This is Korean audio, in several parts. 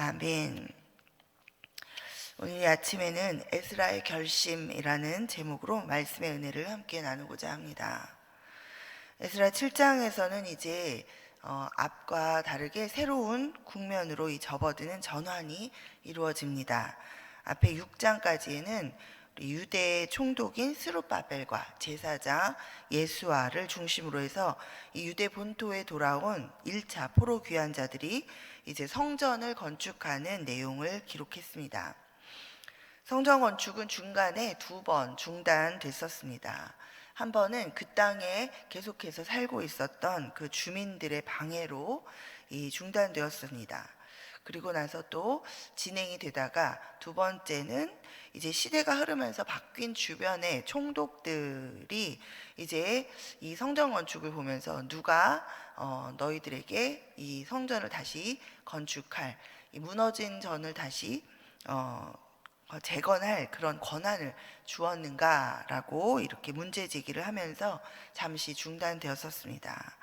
아멘. 오늘 아침에는 에스라의 결심이라는 제목으로 말씀의 은혜를 함께 나누고자 합니다. 에스라 7장에서는 이제 앞과 다르게 새로운 국면으로 이 접어드는 전환이 이루어집니다. 앞에 6장까지는 유대의 총독인 스룹바벨과 제사장 예수아를 중심으로 해서 이 유대 본토에 돌아온 1차 포로 귀환자들이 이제 성전을 건축하는 내용을 기록했습니다. 성전 건축은 중간에 2번 중단됐었습니다. 한 번은 그 땅에 계속해서 살고 있었던 그 주민들의 방해로 중단되었습니다. 그리고 나서 또 진행이 되다가 두 번째는 이제 시대가 흐르면서 바뀐 주변의 총독들이 이제 이 성전 건축을 보면서 누가 너희들에게 이 성전을 다시 건축할, 이 무너진 전을 다시 재건할 그런 권한을 주었는가라고 이렇게 문제 제기를 하면서 잠시 중단되었었습니다.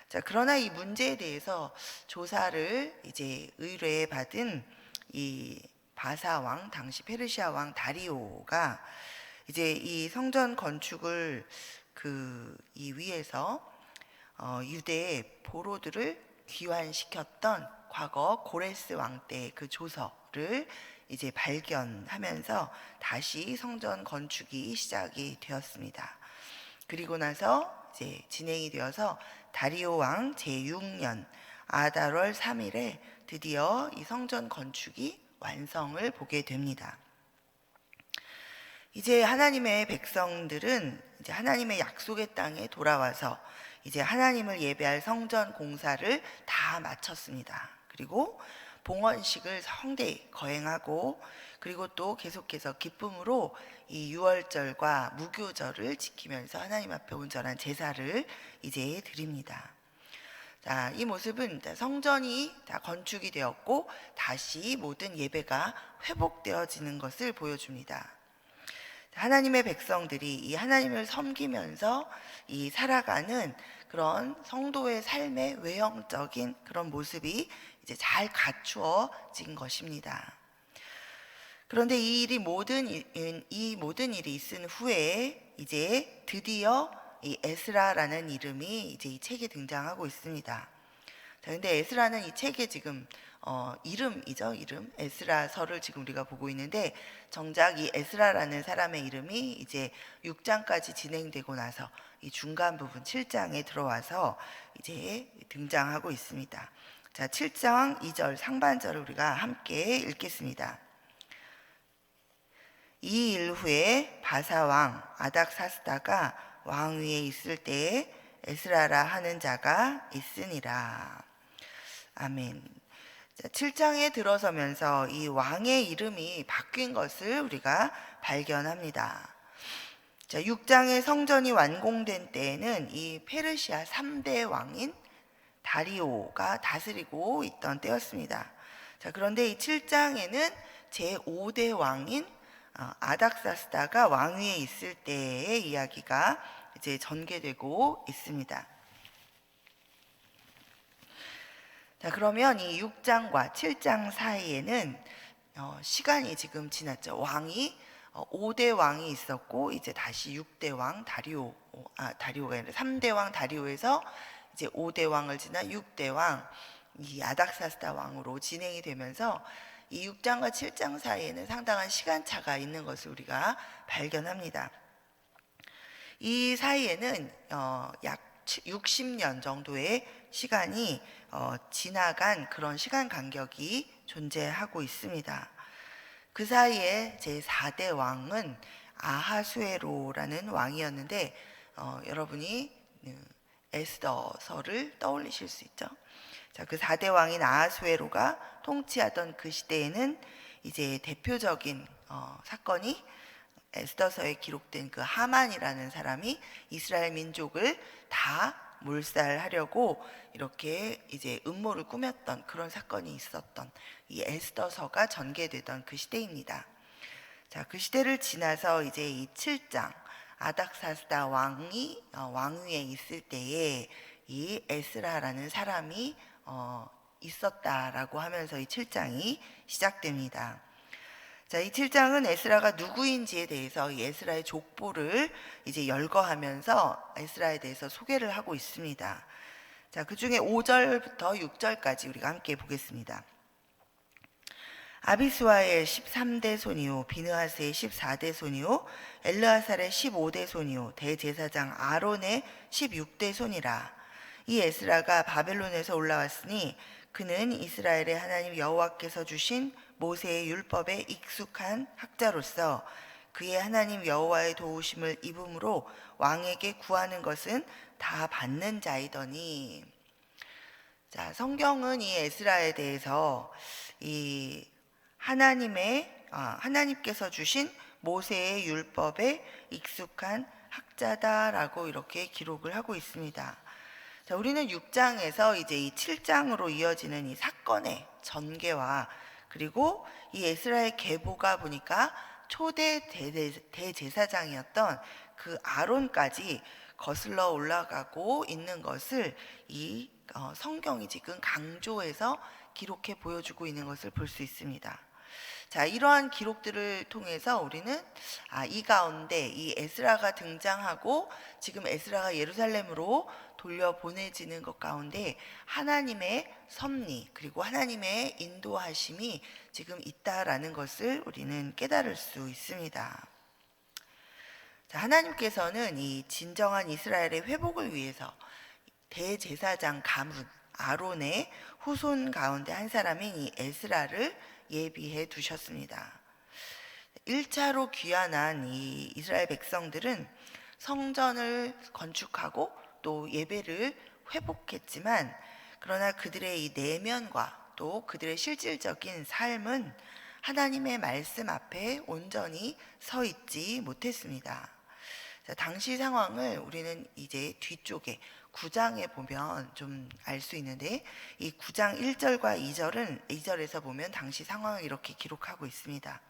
자, 그러나 이 문제에 대해서 조사를 이제 의뢰받은 이 바사 왕, 당시 페르시아 왕 다리오가 이제 이 성전 건축을 이 위에서 유대의 포로들을 귀환시켰던 과거 고레스 왕 때 그 조서를 이제 발견하면서 다시 성전 건축이 시작이 되었습니다. 그리고 나서 이제 진행이 되어서 다리오 왕 제6년 아달월 3일에 드디어 이 성전 건축이 완성을 보게 됩니다. 이제 하나님의 백성들은 이제 하나님의 약속의 땅에 돌아와서 이제 하나님을 예배할 성전 공사를 다 마쳤습니다. 그리고 봉헌식을 성대히 거행하고, 그리고 또 계속해서 기쁨으로 이 유월절과 무교절을 지키면서 하나님 앞에 온전한 제사를 이제 드립니다. 자, 이 모습은 성전이 다 건축이 되었고 다시 모든 예배가 회복되어지는 것을 보여줍니다. 하나님의 백성들이 이 하나님을 섬기면서 이 살아가는 그런 성도의 삶의 외형적인 그런 모습이 이제 잘 갖추어진 것입니다. 그런데 이 모든 일이 있은 후에 이제 드디어 이 에스라라는 이름이 이제 이 책에 등장하고 있습니다. 자, 근데 에스라는 이 책에 지금 이름이죠. 이름 에스라서를 지금 우리가 보고 있는데, 정작 이 에스라라는 사람의 이름이 이제 6장까지 진행되고 나서 이 중간 부분 7장에 들어와서 이제 등장하고 있습니다. 자, 7장 2절 상반절을 우리가 함께 읽겠습니다. 이 일 후에 바사왕 아닥사스다가 왕위에 있을 때에 에스라라 하는 자가 있으니라. 아멘. 7장에 들어서면서 이 왕의 이름이 바뀐 것을 우리가 발견합니다. 자, 6장의 성전이 완공된 때에는 이 페르시아 3대 왕인 다리오가 다스리고 있던 때였습니다. 자, 그런데 이 7장에는 제5대 왕인 아닥사스다가 왕위에 있을 때의 이야기가 이제 전개되고 있습니다. 자, 그러면 이 6장과 7장 사이에는 시간이 지금 지났죠. 왕이 5대 왕이 있었고 이제 다시 6대 왕 다리오가 아니라 3대 왕 다리오에서 이제 5대 왕을 지나 6대 왕 이 아닥사스다 왕으로 진행이 되면서 이 6장과 7장 사이에는 상당한 시간차가 있는 것을 우리가 발견합니다. 이 사이에는 약 60년 정도의 시간이 지나간 그런 시간 간격이 존재하고 있습니다. 그 사이에 제4대 왕은 아하수에로라는 왕이었는데 여러분이 에스더서를 떠올리실 수 있죠. 자, 그 4대 왕인 아하수에로가 통치하던 그 시대에는 이제 대표적인 사건이 에스더서에 기록된 그 하만이라는 사람이 이스라엘 민족을 다 몰살하려고 이렇게 이제 음모를 꾸몄던 그런 사건이 있었던 이 에스더서가 전개되던 그 시대입니다. 자, 그 시대를 지나서 이제 이 7장 아닥사스다 왕이 왕위에 있을 때에 이 에스라라는 사람이 있었다라고 하면서 이 7장이 시작됩니다. 자, 이 7장은 에스라가 누구인지에 대해서 이 에스라의 족보를 이제 열거하면서 에스라에 대해서 소개를 하고 있습니다. 자, 그 중에 5절부터 6절까지 우리가 함께 보겠습니다. 아비스와의 13대 손이요, 비느하스의 14대 손이요, 엘르아살의 15대 손이요, 대제사장 아론의 16대 손이라. 이 에스라가 바벨론에서 올라왔으니 그는 이스라엘의 하나님 여호와께서 주신 모세의 율법에 익숙한 학자로서 그의 하나님 여호와의 도우심을 입음으로 왕에게 구하는 것은 다 받는 자이더니. 자, 성경은 이 에스라에 대해서 이 하나님께서 주신 모세의 율법에 익숙한 학자다라고 이렇게 기록을 하고 있습니다. 자, 우리는 6장에서 이제 이 7장으로 이어지는 이 사건의 전개와 그리고 이 에스라의 계보가 보니까 초대 대제사장이었던 그 아론까지 거슬러 올라가고 있는 것을 이 성경이 지금 강조해서 기록해 보여주고 있는 것을 볼 수 있습니다. 자, 이러한 기록들을 통해서 우리는 이 가운데 이 에스라가 등장하고 지금 에스라가 예루살렘으로 돌려보내지는 것 가운데 하나님의 섭리 그리고 하나님의 인도하심이 지금 있다라는 것을 우리는 깨달을 수 있습니다. 자, 하나님께서는 이 진정한 이스라엘의 회복을 위해서 대제사장 가문 아론의 후손 가운데 한 사람인 이 에스라를 예비해 두셨습니다. 1차로 귀환한 이 이스라엘 백성들은 성전을 건축하고 또 예배를 회복했지만 그러나 그들의 이 내면과 또 그들의 실질적인 삶은 하나님의 말씀 앞에 온전히 서 있지 못했습니다. 자, 당시 상황을 우리는 이제 뒤쪽에 9장에 보면 좀 알 수 있는데 이 9장 1절과 2절에서 보면 당시 상황을 이렇게 기록하고 있습니다.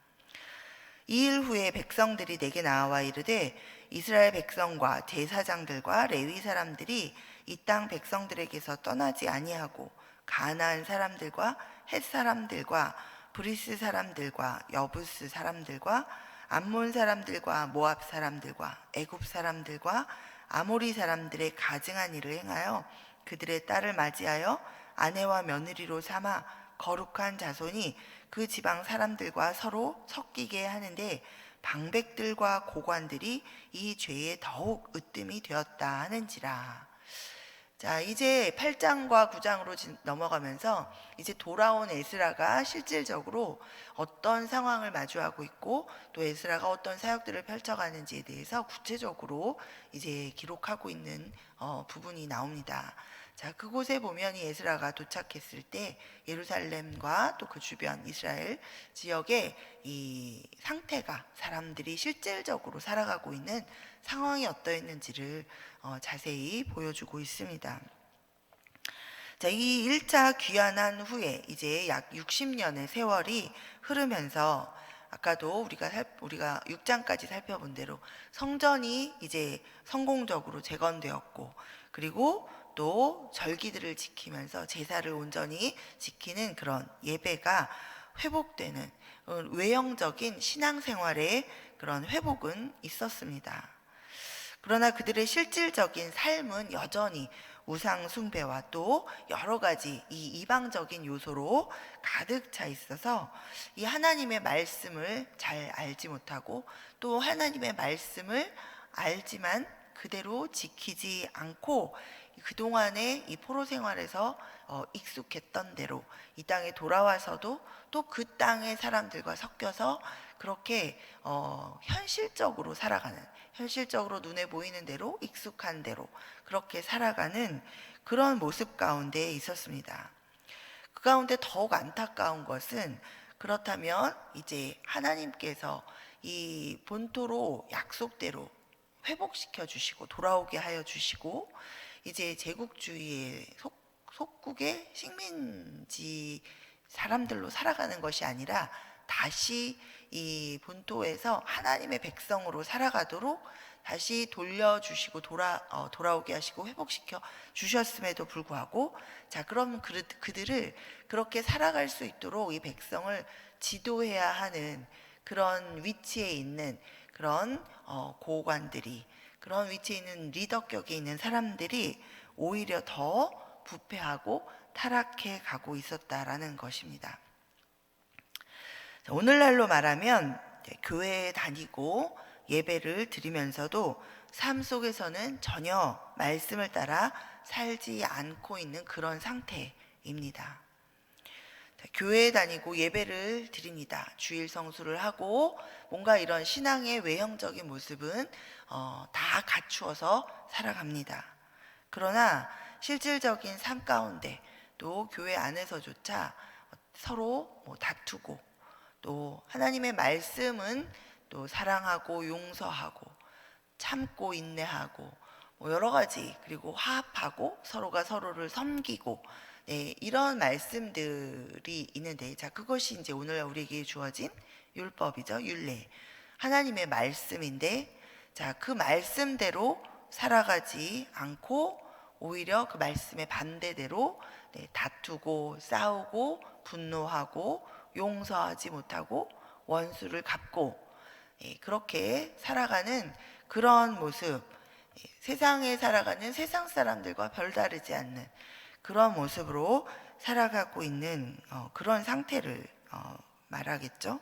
2일 후에 백성들이 내게 나와 이르되 이스라엘 백성과 제사장들과 레위 사람들이 이 땅 백성들에게서 떠나지 아니하고 가나안 사람들과 헷 사람들과 브리스 사람들과 여부스 사람들과 암몬 사람들과 모압 사람들과 애굽 사람들과 아모리 사람들의 가증한 일을 행하여 그들의 딸을 맞이하여 아내와 며느리로 삼아 거룩한 자손이 그 지방 사람들과 서로 섞이게 하는데 방백들과 고관들이 이 죄에 더욱 으뜸이 되었다 하는지라. 자, 이제 8장과 9장으로 넘어가면서 이제 돌아온 에스라가 실질적으로 어떤 상황을 마주하고 있고 또 에스라가 어떤 사역들을 펼쳐가는지에 대해서 구체적으로 이제 기록하고 있는 부분이 나옵니다. 자, 그곳에 보면 이 에스라가 도착했을 때 예루살렘과 또 그 주변 이스라엘 지역의 이 상태가 사람들이 실질적으로 살아가고 있는 상황이 어떠했는지를 자세히 보여주고 있습니다. 자, 이 1차 귀환한 후에 이제 약 60년의 세월이 흐르면서 아까도 우리가 6장까지 살펴본 대로 성전이 이제 성공적으로 재건되었고 그리고 또 절기들을 지키면서 제사를 온전히 지키는 그런 예배가 회복되는 외형적인 신앙생활의 그런 회복은 있었습니다. 그러나 그들의 실질적인 삶은 여전히 우상 숭배와 또 여러 가지 이 이방적인 요소로 가득 차 있어서 이 하나님의 말씀을 잘 알지 못하고 또 하나님의 말씀을 알지만 그대로 지키지 않고 그동안의 이 포로 생활에서 익숙했던 대로 이 땅에 돌아와서도 또 그 땅의 사람들과 섞여서 그렇게 현실적으로 살아가는, 현실적으로 눈에 보이는 대로 익숙한 대로 그렇게 살아가는 그런 모습 가운데 있었습니다. 그 가운데 더욱 안타까운 것은 그렇다면 이제 하나님께서 이 본토로 약속대로 회복시켜 주시고 돌아오게 하여 주시고 이제 제국주의의 속국의 식민지 사람들로 살아가는 것이 아니라 다시 이 본토에서 하나님의 백성으로 살아가도록 다시 돌려주시고 돌아오게 하시고 회복시켜 주셨음에도 불구하고, 자, 그럼 그들을 그렇게 살아갈 수 있도록 이 백성을 지도해야 하는 그런 위치에 있는 그런 고관들이, 그런 위치에 있는 리더격에 있는 사람들이 오히려 더 부패하고 타락해 가고 있었다라는 것입니다. 오늘날로 말하면 교회에 다니고 예배를 드리면서도 삶 속에서는 전혀 말씀을 따라 살지 않고 있는 그런 상태입니다. 교회에 다니고 예배를 드립니다. 주일 성수를 하고 뭔가 이런 신앙의 외형적인 모습은 다 갖추어서 살아갑니다. 그러나 실질적인 삶 가운데 또 교회 안에서조차 서로 다투고, 또 하나님의 말씀은 또 사랑하고 용서하고 참고 인내하고 여러 가지, 그리고 화합하고 서로가 서로를 섬기고, 이런 말씀들이 있는데, 자, 그것이 이제 오늘 우리에게 주어진 율법이죠. 율례, 하나님의 말씀인데, 자, 그 말씀대로 살아가지 않고 오히려 그 말씀의 반대대로 다투고 싸우고 분노하고 용서하지 못하고 원수를 갚고, 그렇게 살아가는 그런 모습, 세상에 살아가는 세상 사람들과 별다르지 않는 그런 모습으로 살아가고 있는 그런 상태를 말하겠죠.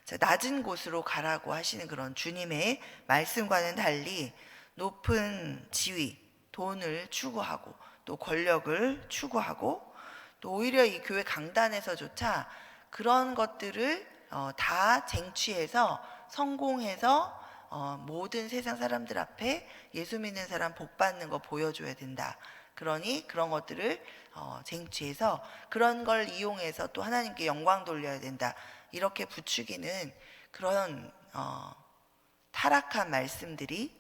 자, 낮은 곳으로 가라고 하시는 그런 주님의 말씀과는 달리 높은 지위, 돈을 추구하고 또 권력을 추구하고, 또 오히려 이 교회 강단에서조차 그런 것들을 다 쟁취해서 성공해서 모든 세상 사람들 앞에 예수 믿는 사람 복 받는 거 보여줘야 된다. 그러니 그런 것들을 쟁취해서 그런 걸 이용해서 또 하나님께 영광 돌려야 된다. 이렇게 부추기는 그런 타락한 말씀들이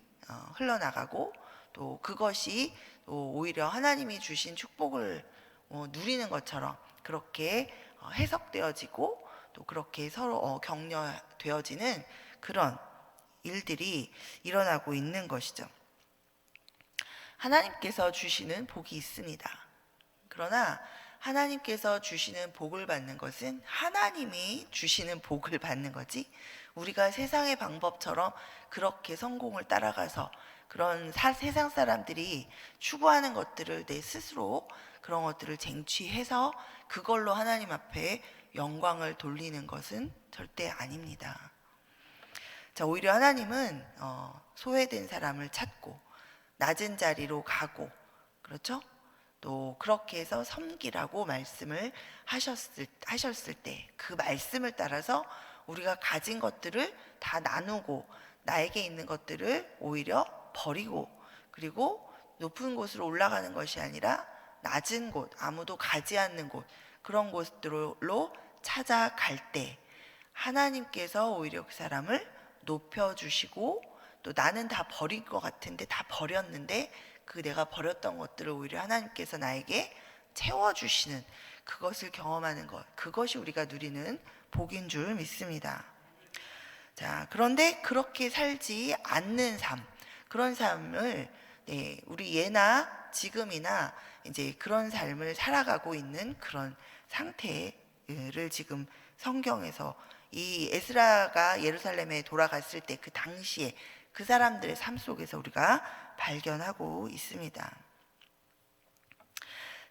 흘러나가고, 또 그것이 또 오히려 하나님이 주신 축복을 누리는 것처럼 그렇게 해석되어지고, 또 그렇게 서로 격려되어지는 그런 일들이 일어나고 있는 것이죠. 하나님께서 주시는 복이 있습니다. 그러나 하나님께서 주시는 복을 받는 것은 하나님이 주시는 복을 받는 거지, 우리가 세상의 방법처럼 그렇게 성공을 따라가서 그런 세상 사람들이 추구하는 것들을 내 스스로 그런 것들을 쟁취해서 그걸로 하나님 앞에 영광을 돌리는 것은 절대 아닙니다. 자, 오히려 하나님은 소외된 사람을 찾고 낮은 자리로 가고, 그렇죠? 또 그렇게 해서 섬기라고 말씀을 하셨을 때 그 말씀을 따라서 우리가 가진 것들을 다 나누고 나에게 있는 것들을 오히려 버리고, 그리고 높은 곳으로 올라가는 것이 아니라 낮은 곳, 아무도 가지 않는 곳, 그런 곳들로 찾아갈 때 하나님께서 오히려 그 사람을 높여주시고, 또 나는 다 버릴 것 같은데 다 버렸는데 그 내가 버렸던 것들을 오히려 하나님께서 나에게 채워주시는 그것을 경험하는 것, 그것이 우리가 누리는 복인 줄 믿습니다. 자, 그런데 그렇게 살지 않는 삶, 그런 삶을 우리 예나 지금이나 이제 그런 삶을 살아가고 있는 그런 상태를 지금 성경에서 이 에스라가 예루살렘에 돌아갔을 때 그 당시에 그 사람들의 삶 속에서 우리가 발견하고 있습니다.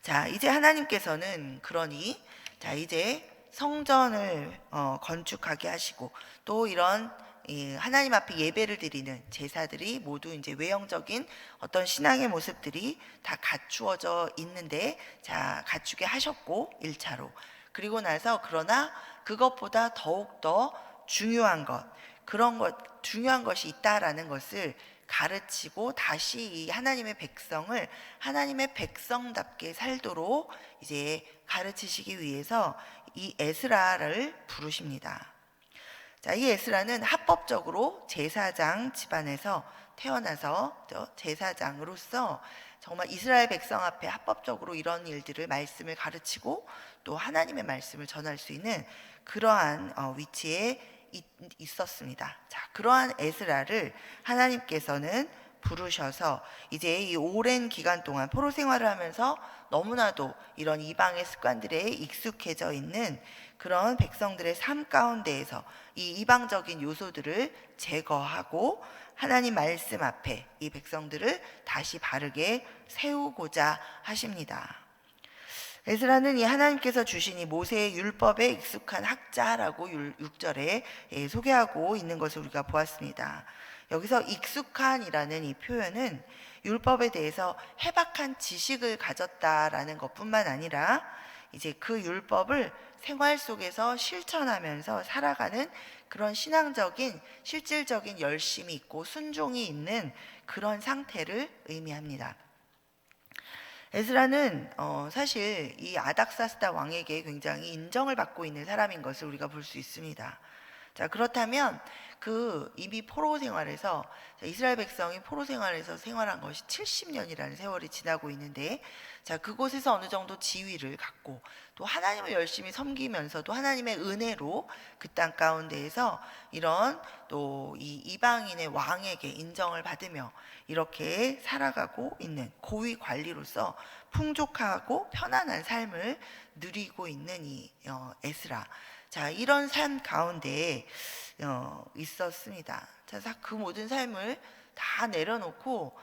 자, 이제 하나님께서는 그러니 자, 이제 성전을 건축하게 하시고, 또 이런 하나님 앞에 예배를 드리는 제사들이 모두 이제 외형적인 어떤 신앙의 모습들이 다 갖추어져 있는데, 자, 갖추게 하셨고 1차로. 그리고 나서 그러나 그것보다 더욱더 중요한 것, 중요한 것이 있다라는 것을 가르치고 다시 이 하나님의 백성을 하나님의 백성답게 살도록 이제 가르치시기 위해서 이 에스라를 부르십니다. 자, 이 에스라는 합법적으로 제사장 집안에서 태어나서 제사장으로서 정말 이스라엘 백성 앞에 합법적으로 이런 일들을 말씀을 가르치고, 또 하나님의 말씀을 전할 수 있는 그러한 위치에 있었습니다. 자, 그러한 에스라를 하나님께서는 부르셔서 이제 이 오랜 기간 동안 포로 생활을 하면서 너무나도 이런 이방의 습관들에 익숙해져 있는 그런 백성들의 삶 가운데에서 이 이방적인 요소들을 제거하고 하나님 말씀 앞에 이 백성들을 다시 바르게 세우고자 하십니다. 에스라는 이 하나님께서 주신 이 모세의 율법에 익숙한 학자라고 6절에 소개하고 있는 것을 우리가 보았습니다. 여기서 익숙한이라는 이 표현은 율법에 대해서 해박한 지식을 가졌다라는 것뿐만 아니라 이제 그 율법을 생활 속에서 실천하면서 살아가는 그런 신앙적인 실질적인 열심이 있고 순종이 있는 그런 상태를 의미합니다. 에스라는 사실 이 아닥사스다 왕에게 굉장히 인정을 받고 있는 사람인 것을 우리가 볼 수 있습니다. 자, 그렇다면 그 이미 포로 생활에서 이스라엘 백성이 포로 생활에서 생활한 것이 70년이라는 세월이 지나고 있는데, 자, 그곳에서 어느 정도 지위를 갖고 또 하나님을 열심히 섬기면서도 하나님의 은혜로 그 땅 가운데에서 이런 또 이 이방인의 왕에게 인정을 받으며 이렇게 살아가고 있는 고위 관리로서 풍족하고 편안한 삶을 누리고 있는 이 에스라. 자, 이런 삶 가운데 있었습니다. 자, 그 모든 삶을 다 내려놓고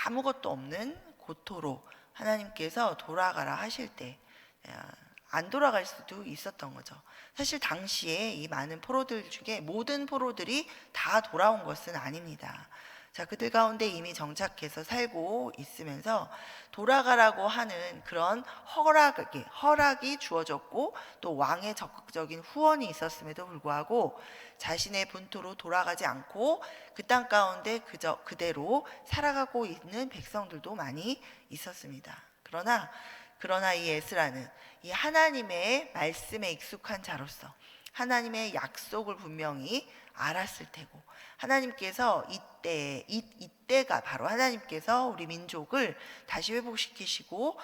아무것도 없는 고토로 하나님께서 돌아가라 하실 때 안 돌아갈 수도 있었던 거죠. 사실 당시에 이 많은 포로들 중에 모든 포로들이 다 돌아온 것은 아닙니다. 자, 그들 가운데 이미 정착해서 살고 있으면서 돌아가라고 하는 그런 허락이 주어졌고 또 왕의 적극적인 후원이 있었음에도 불구하고 자신의 본토로 돌아가지 않고 그 땅 가운데 그대로 살아가고 있는 백성들도 많이 있었습니다. 그러나 이 에스라는 이 하나님의 말씀에 익숙한 자로서 하나님의 약속을 분명히 알았을 테고, 하나님께서 이때가 바로 하나님께서 우리 민족을 다시 회복시키시고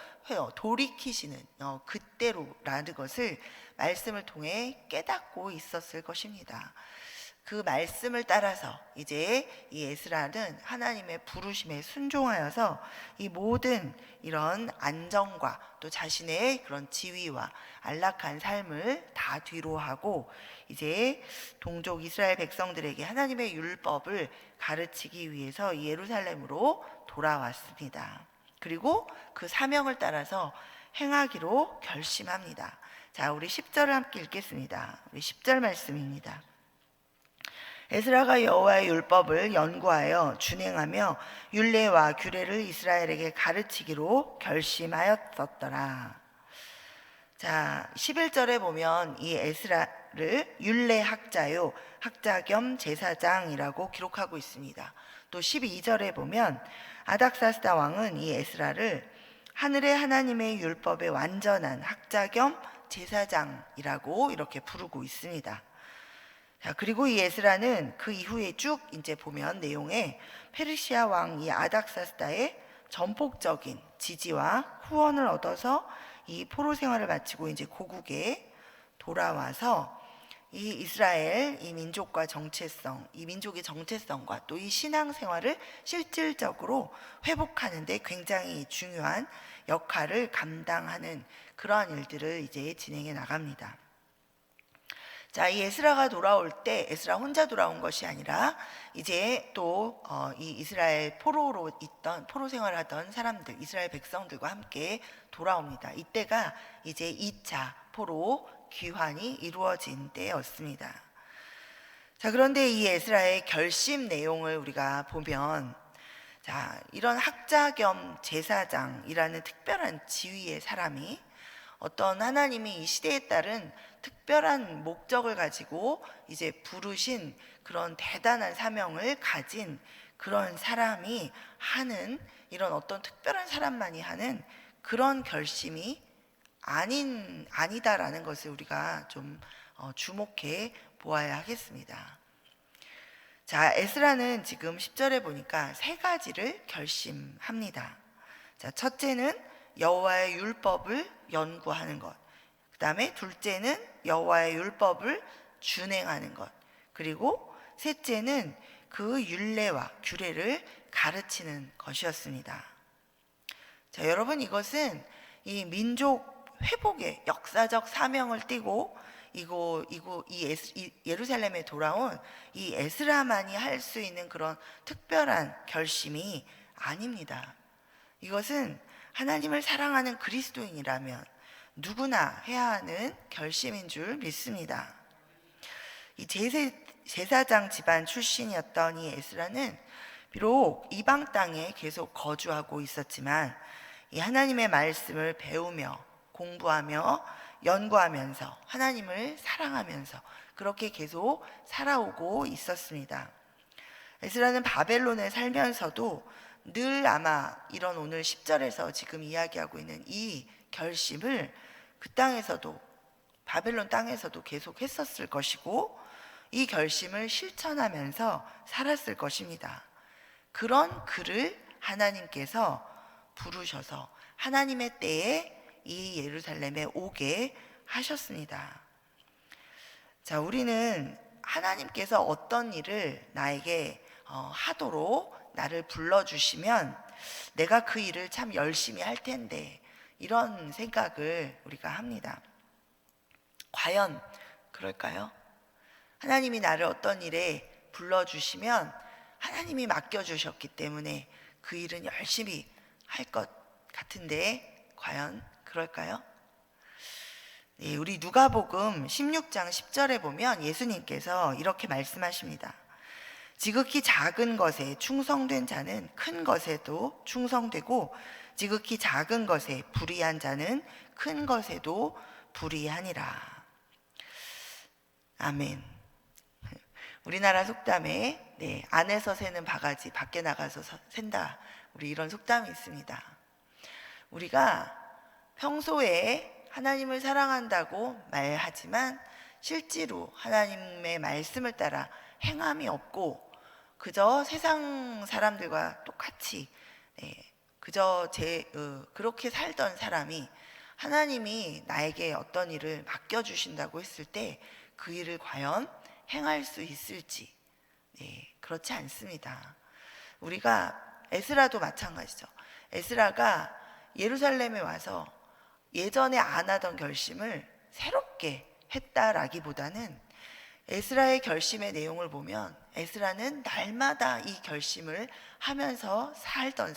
돌이키시는 그때로라는 것을 말씀을 통해 깨닫고 있었을 것입니다. 그 말씀을 따라서 이제 이 에스라는 하나님의 부르심에 순종하여서 이 모든 이런 안정과 또 자신의 그런 지위와 안락한 삶을 다 뒤로하고 이제 동족 이스라엘 백성들에게 하나님의 율법을 가르치기 위해서 예루살렘으로 돌아왔습니다. 그리고 그 사명을 따라서 행하기로 결심합니다. 자, 우리 10절을 함께 읽겠습니다. 우리 10절 말씀입니다. 에스라가 여호와의 율법을 연구하여 준행하며 율례와 규례를 이스라엘에게 가르치기로 결심하였었더라. 자, 11절에 보면 이 에스라를 율례학자요 학자 겸 제사장이라고 기록하고 있습니다. 또 12절에 보면 아닥사스다 왕은 이 에스라를 하늘의 하나님의 율법의 완전한 학자 겸 제사장이라고 이렇게 부르고 있습니다. 자, 그리고 이 에스라는 그 이후에 쭉 이제 보면 내용에 페르시아 왕 이 아닥사스다의 전폭적인 지지와 후원을 얻어서 이 포로 생활을 마치고 이제 고국에 돌아와서 이 이스라엘 이 민족과 정체성, 이 민족의 정체성과 또 이 신앙 생활을 실질적으로 회복하는 데 굉장히 중요한 역할을 감당하는 그러한 일들을 이제 진행해 나갑니다. 자, 이 에스라가 돌아올 때 에스라 혼자 돌아온 것이 아니라 이제 또 이 이스라엘 포로 생활을 하던 사람들, 이스라엘 백성들과 함께 돌아옵니다. 이때가 이제 2차 포로 귀환이 이루어진 때였습니다. 자, 그런데 이 에스라의 결심 내용을 우리가 보면, 자, 이런 학자 겸 제사장이라는 특별한 지위의 사람이 어떤 하나님이 이 시대에 따른 특별한 목적을 가지고 이제 부르신 그런 대단한 사명을 가진 그런 사람이 하는, 이런 어떤 특별한 사람만이 하는 그런 결심이 아니다라는 것을 우리가 좀 주목해 보아야 하겠습니다. 자, 에스라는 지금 10절에 보니까 세 가지를 결심합니다. 자, 첫째는 여호와의 율법을 연구하는 것. 그다음에 둘째는 여호와의 율법을 준행하는 것. 그리고 셋째는 그 율례와 규례를 가르치는 것이었습니다. 자, 여러분, 이것은 이 민족 회복의 역사적 사명을 띠고 이 예루살렘에 돌아온 이 에스라만이 할 수 있는 그런 특별한 결심이 아닙니다. 이것은 하나님을 사랑하는 그리스도인이라면 누구나 해야 하는 결심인 줄 믿습니다. 이 제사장 집안 출신이었던 이 에스라는 비록 이방 땅에 계속 거주하고 있었지만 이 하나님의 말씀을 배우며 공부하며 연구하면서 하나님을 사랑하면서 그렇게 계속 살아오고 있었습니다. 에스라는 바벨론에 살면서도 늘 아마 이런 오늘 10절에서 지금 이야기하고 있는 이 결심을 그 땅에서도, 바벨론 땅에서도 계속 했었을 것이고 이 결심을 실천하면서 살았을 것입니다. 그런 그를 하나님께서 부르셔서 하나님의 때에 이 예루살렘에 오게 하셨습니다. 자, 우리는 하나님께서 어떤 일을 나에게 하도록 나를 불러주시면 내가 그 일을 참 열심히 할 텐데, 이런 생각을 우리가 합니다. 과연 그럴까요? 하나님이 나를 어떤 일에 불러주시면 하나님이 맡겨주셨기 때문에 그 일은 열심히 할 것 같은데 과연 그럴까요? 네, 우리 누가복음 16장 10절에 보면 예수님께서 이렇게 말씀하십니다. 지극히 작은 것에 충성된 자는 큰 것에도 충성되고 지극히 작은 것에 불의한 자는 큰 것에도 불의하니라. 아멘. 우리나라 속담에 안에서 새는 바가지 밖에 나가서 샌다, 우리 이런 속담이 있습니다. 우리가 평소에 하나님을 사랑한다고 말하지만 실제로 하나님의 말씀을 따라 행함이 없고 그저 세상 사람들과 똑같이 그저 그렇게 살던 사람이 하나님이 나에게 어떤 일을 맡겨주신다고 했을 때 그 일을 과연 행할 수 있을지, 그렇지 않습니다. 우리가 에스라도 마찬가지죠. 에스라가 예루살렘에 와서 예전에 안 하던 결심을 새롭게 했다라기보다는 에스라의 결심의 내용을 보면 에스라는 날마다 이 결심을 하면서 살던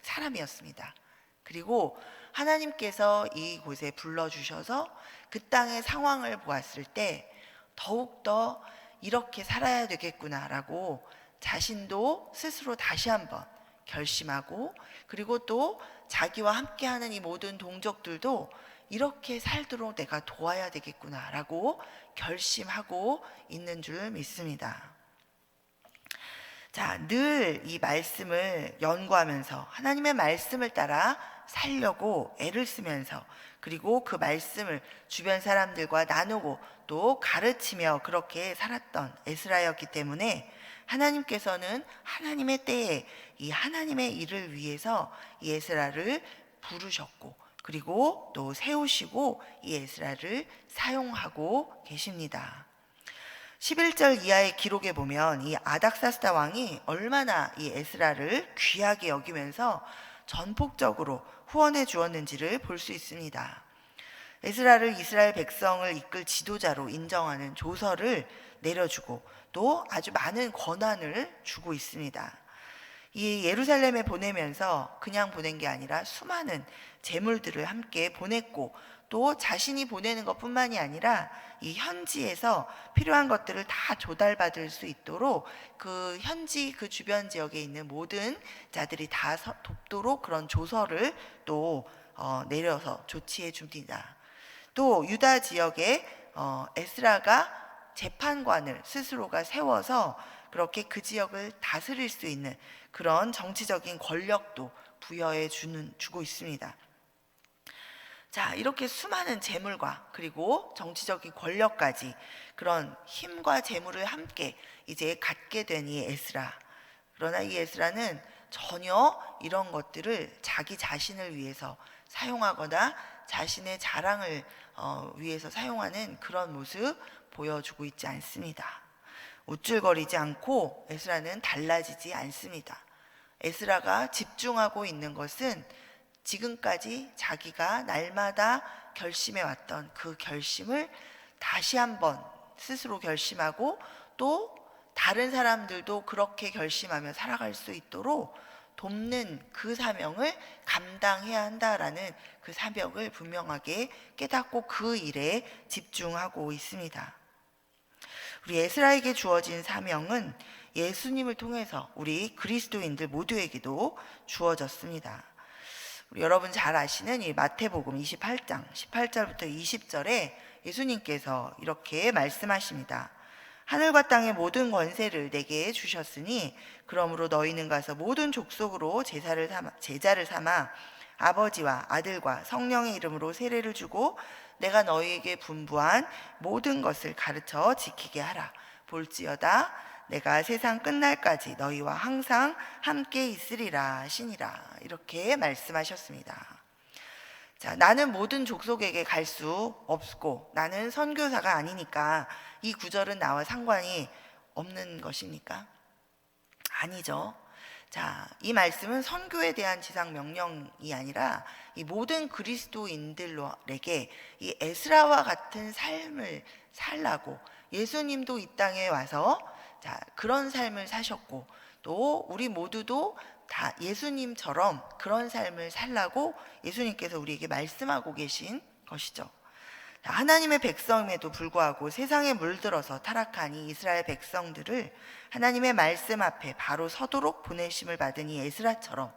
사람이었습니다. 그리고 하나님께서 이곳에 불러주셔서 그 땅의 상황을 보았을 때 더욱더 이렇게 살아야 되겠구나라고 자신도 스스로 다시 한번 결심하고, 그리고 또 자기와 함께하는 이 모든 동족들도 이렇게 살도록 내가 도와야 되겠구나라고 결심하고 있는 줄 믿습니다. 자, 늘 이 말씀을 연구하면서 하나님의 말씀을 따라 살려고 애를 쓰면서, 그리고 그 말씀을 주변 사람들과 나누고 또 가르치며 그렇게 살았던 에스라였기 때문에 하나님께서는 하나님의 때에 이 하나님의 일을 위해서 이 에스라를 부르셨고, 그리고 또 세우시고 이 에스라를 사용하고 계십니다. 11절 이하의 기록에 보면 이 아닥사스다 왕이 얼마나 이 에스라를 귀하게 여기면서 전폭적으로 후원해 주었는지를 볼 수 있습니다. 에스라를 이스라엘 백성을 이끌 지도자로 인정하는 조서를 내려주고 또 아주 많은 권한을 주고 있습니다. 이 예루살렘에 보내면서 그냥 보낸 게 아니라 수많은 재물들을 함께 보냈고, 또 자신이 보내는 것뿐만이 아니라 이 현지에서 필요한 것들을 다 조달받을 수 있도록 그 현지 그 주변 지역에 있는 모든 자들이 다 돕도록 그런 조서를 또 내려서 조치해 줍니다. 또 유다 지역에 에스라가 재판관을 스스로가 세워서 그렇게 그 지역을 다스릴 수 있는 그런 정치적인 권력도 부여해 주고 있습니다. 자, 이렇게 수많은 재물과 그리고 정치적인 권력까지 그런 힘과 재물을 함께 이제 갖게 된 이 에스라. 그러나 이 에스라는 전혀 이런 것들을 자기 자신을 위해서 사용하거나 자신의 자랑을 위해서 사용하는 그런 모습 보여주고 있지 않습니다. 우쭐거리지 않고 에스라는 달라지지 않습니다. 에스라가 집중하고 있는 것은 지금까지 자기가 날마다 결심해 왔던 그 결심을 다시 한번 스스로 결심하고 또 다른 사람들도 그렇게 결심하며 살아갈 수 있도록 돕는 그 사명을 감당해야 한다라는 그 사명을 분명하게 깨닫고 그 일에 집중하고 있습니다. 우리 에스라에게 주어진 사명은 예수님을 통해서 우리 그리스도인들 모두에게도 주어졌습니다. 우리 여러분 잘 아시는 이 마태복음 28장 18절부터 20절에 예수님께서 이렇게 말씀하십니다. 하늘과 땅의 모든 권세를 내게 주셨으니 그러므로 너희는 가서 모든 족속으로 제자를 삼아 아버지와 아들과 성령의 이름으로 세례를 주고 내가 너희에게 분부한 모든 것을 가르쳐 지키게 하라. 볼지어다 내가 세상 끝날까지 너희와 항상 함께 있으리라 하시니라. 이렇게 말씀하셨습니다. 자, 나는 모든 족속에게 갈 수 없고 나는 선교사가 아니니까 이 구절은 나와 상관이 없는 것입니까? 아니죠. 자, 이 말씀은 선교에 대한 지상 명령이 아니라 이 모든 그리스도인들에게 이 에스라와 같은 삶을 살라고 예수님도 이 땅에 와서 자, 그런 삶을 사셨고 또 우리 모두도 다 예수님처럼 그런 삶을 살라고 예수님께서 우리에게 말씀하고 계신 것이죠. 하나님의 백성임에도 불구하고 세상에 물들어서 타락한 이 이스라엘 백성들을 하나님의 말씀 앞에 바로 서도록 보내심을 받은 이 에스라처럼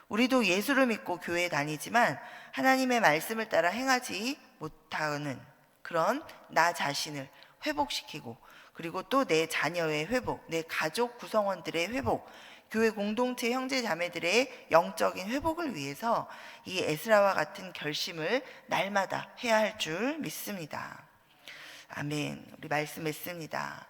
우리도 예수를 믿고 교회에 다니지만 하나님의 말씀을 따라 행하지 못하는 그런 나 자신을 회복시키고 그리고 또 내 자녀의 회복, 내 가족 구성원들의 회복, 교회 공동체 형제 자매들의 영적인 회복을 위해서 이 에스라와 같은 결심을 날마다 해야 할 줄 믿습니다. 아멘. 우리 말씀 맺습니다.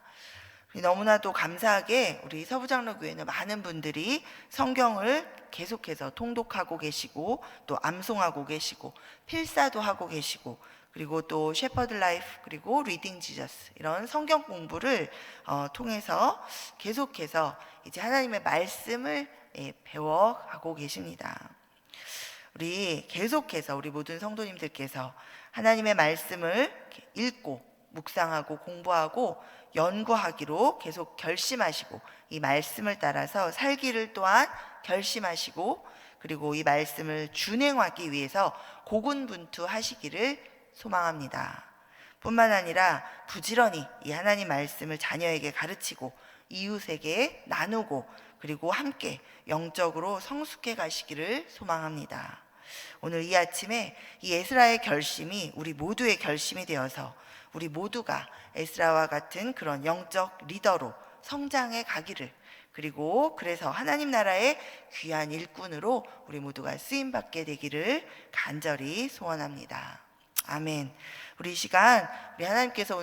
너무나도 감사하게 우리 서부장로교회는 많은 분들이 성경을 계속해서 통독하고 계시고 또 암송하고 계시고 필사도 하고 계시고 그리고 또 셰퍼드 라이프 그리고 리딩 지저스 이런 성경 공부를 통해서 계속해서 이제 하나님의 말씀을 배워가고 계십니다. 우리 계속해서 우리 모든 성도님들께서 하나님의 말씀을 읽고 묵상하고 공부하고 연구하기로 계속 결심하시고 이 말씀을 따라서 살기를 또한 결심하시고 그리고 이 말씀을 준행하기 위해서 고군분투하시기를 소망합니다. 뿐만 아니라 부지런히 이 하나님 말씀을 자녀에게 가르치고 이웃에게 나누고 그리고 함께 영적으로 성숙해 가시기를 소망합니다. 오늘 이 아침에 이 에스라의 결심이 우리 모두의 결심이 되어서 우리 모두가 에스라와 같은 그런 영적 리더로 성장해 가기를 그리고 그래서 하나님 나라의 귀한 일꾼으로 우리 모두가 쓰임받게 되기를 간절히 소원합니다. 아멘. 우리 이 시간 우리 하나님께서